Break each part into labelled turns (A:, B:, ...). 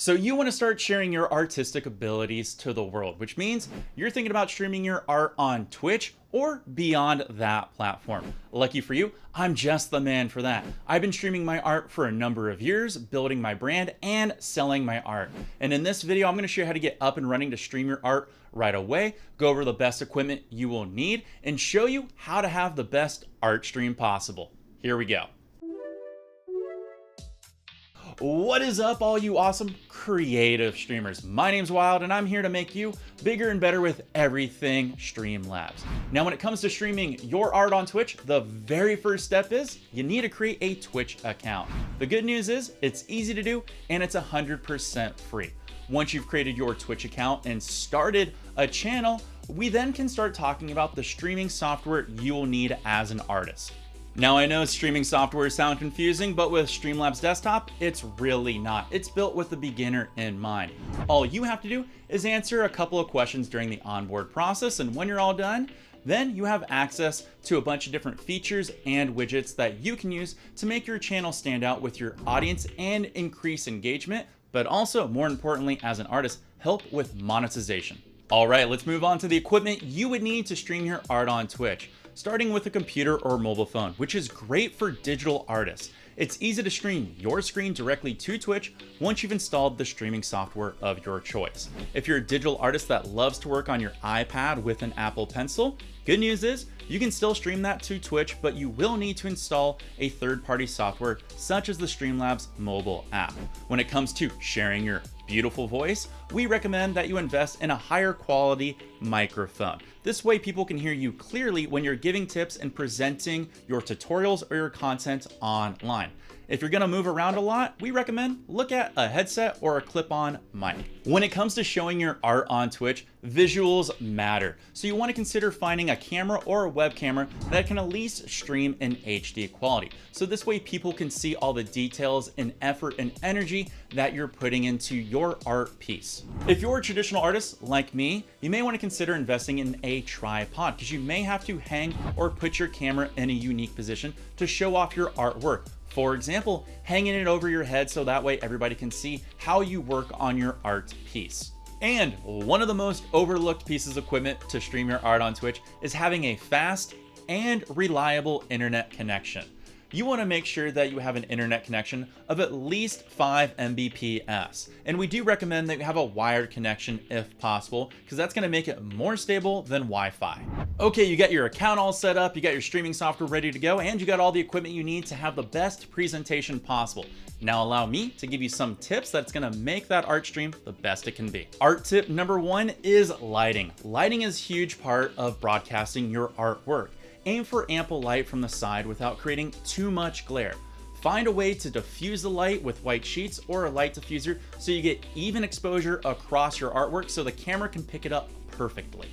A: So you want to start sharing your artistic abilities to the world, which means you're thinking about streaming your art on Twitch or beyond that platform. Lucky for you, I'm just the man for that. I've been streaming my art for a number of years, building my brand and selling my art. And in this video, I'm going to show you how to get up and running to stream your art right away, go over the best equipment you will need, and show you how to have the best art stream possible. Here we go. What is up, all you awesome creative streamers? My name's Wild and I'm here to make you bigger and better with everything Streamlabs. Now, when it comes to streaming your art on Twitch, the very first step is you need to create a Twitch account. The good news is it's easy to do and it's 100% free. Once you've created your Twitch account and started a channel, we then can start talking about the streaming software you will need as an artist. Now, I know streaming software sound confusing, but with Streamlabs Desktop, it's really not. It's built with the beginner in mind. All you have to do is answer a couple of questions during the onboard process, and when you're all done, then you have access to a bunch of different features and widgets that you can use to make your channel stand out with your audience and increase engagement, but also, more importantly, as an artist, help with monetization. All right, let's move on to the equipment you would need to stream your art on Twitch. Starting with a computer or mobile phone, which is great for digital artists. It's easy to stream your screen directly to Twitch once you've installed the streaming software of your choice. If you're a digital artist that loves to work on your iPad with an Apple Pencil, good news is you can still stream that to Twitch, but you will need to install a third-party software such as the Streamlabs mobile app. When it comes to sharing your beautiful voice, we recommend that you invest in a higher quality microphone. This way people can hear you clearly when you're giving tips and presenting your tutorials or your content online. If you're gonna move around a lot, we recommend look at a headset or a clip-on mic. When it comes to showing your art on Twitch, visuals matter. So you wanna consider finding a camera or a web camera that can at least stream in HD quality. So this way people can see all the details and effort and energy that you're putting into your art piece. If you're a traditional artist like me, you may wanna consider investing in a tripod because you may have to hang or put your camera in a unique position to show off your artwork. For example, hanging it over your head so that way everybody can see how you work on your art piece. And one of the most overlooked pieces of equipment to stream your art on Twitch is having a fast and reliable internet connection. You want to make sure that you have an internet connection of at least 5 Mbps. And we do recommend that you have a wired connection if possible, because that's going to make it more stable than Wi-Fi. Okay, you got your account all set up, you got your streaming software ready to go, and you got all the equipment you need to have the best presentation possible. Now allow me to give you some tips that's going to make that art stream the best it can be. Art tip number 1 is lighting. Lighting is a huge part of broadcasting your artwork. Aim for ample light from the side without creating too much glare. Find a way to diffuse the light with white sheets or a light diffuser so you get even exposure across your artwork so the camera can pick it up perfectly.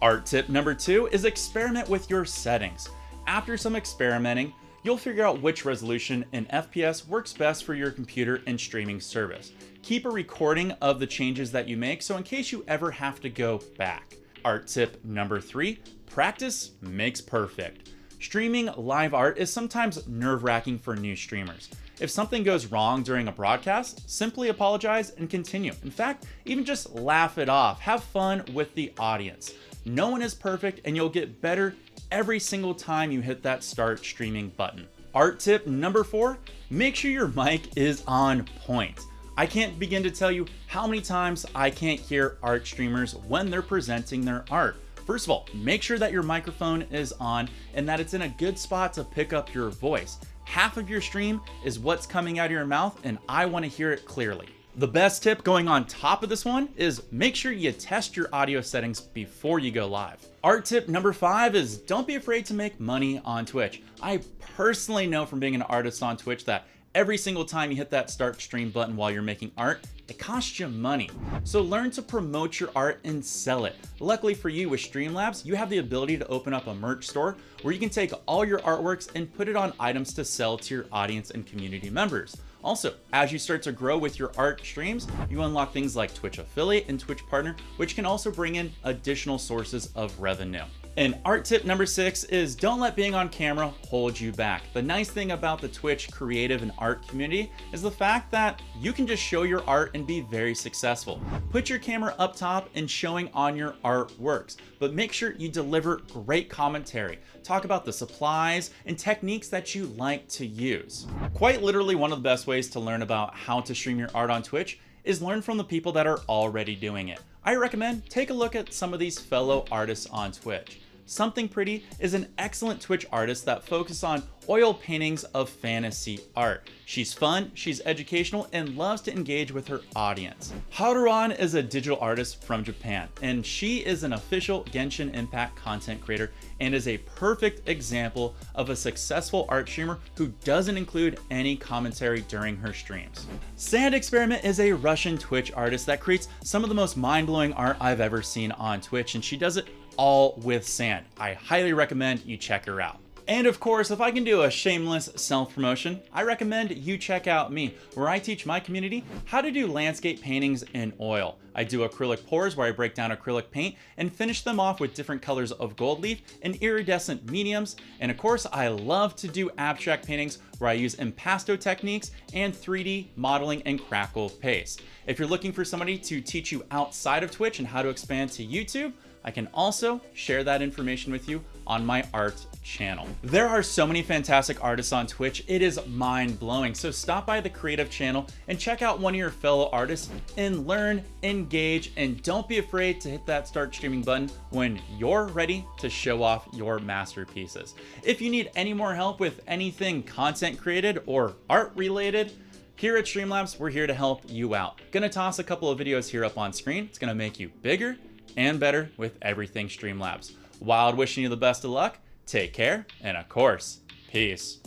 A: Art tip number 2 is experiment with your settings. After some experimenting, you'll figure out which resolution and FPS works best for your computer and streaming service. Keep a recording of the changes that you make so in case you ever have to go back. Art tip number 3, practice makes perfect. Streaming live art is sometimes nerve-wracking for new streamers. If something goes wrong during a broadcast, simply apologize and continue. In fact, even just laugh it off. Have fun with the audience. No one is perfect and you'll get better every single time you hit that start streaming button. Art tip number 4, make sure your mic is on point. I can't begin to tell you how many times I can't hear art streamers when they're presenting their art. First of all, make sure that your microphone is on and that it's in a good spot to pick up your voice. Half of your stream is what's coming out of your mouth and I want to hear it clearly. The best tip going on top of this one is make sure you test your audio settings before you go live. Art tip number 5 is don't be afraid to make money on Twitch. I personally know from being an artist on Twitch that every single time you hit that start stream button while you're making art, it costs you money. So learn to promote your art and sell it. Luckily for you with Streamlabs, you have the ability to open up a merch store where you can take all your artworks and put it on items to sell to your audience and community members. Also, as you start to grow with your art streams, you unlock things like Twitch Affiliate and Twitch Partner, which can also bring in additional sources of revenue. And art tip number 6 is don't let being on camera hold you back. The nice thing about the Twitch creative and art community is the fact that you can just show your art and be very successful. Put your camera up top and showing on your artworks, but make sure you deliver great commentary. Talk about the supplies and techniques that you like to use. Quite literally, one of the best ways to learn about how to stream your art on Twitch is learn from the people that are already doing it. I recommend take a look at some of these fellow artists on Twitch. Something Pretty is an excellent Twitch artist that focuses on oil paintings of fantasy art. She's fun, she's educational, and loves to engage with her audience. Haruan is a digital artist from Japan, and she is an official Genshin Impact content creator and is a perfect example of a successful art streamer who doesn't include any commentary during her streams. Sand Experiment is a Russian Twitch artist that creates some of the most mind-blowing art I've ever seen on Twitch, and she does it all with sand. I highly recommend you check her out. And of course, if I can do a shameless self-promotion, I recommend you check out me, where I teach my community how to do landscape paintings in oil. I do acrylic pours where I break down acrylic paint and finish them off with different colors of gold leaf and iridescent mediums. And of course, I love to do abstract paintings where I use impasto techniques and 3D modeling and crackle paste. If you're looking for somebody to teach you outside of Twitch and how to expand to YouTube, I can also share that information with you on my art channel. There are so many fantastic artists on Twitch, it is mind-blowing. So stop by the creative channel and check out one of your fellow artists and learn, engage, and don't be afraid to hit that start streaming button when you're ready to show off your masterpieces. If you need any more help with anything content created or art related, here at Streamlabs, we're here to help you out. Gonna toss a couple of videos here up on screen. It's gonna make you bigger and better with everything Streamlabs. Wild wishing you the best of luck, take care, and of course, peace.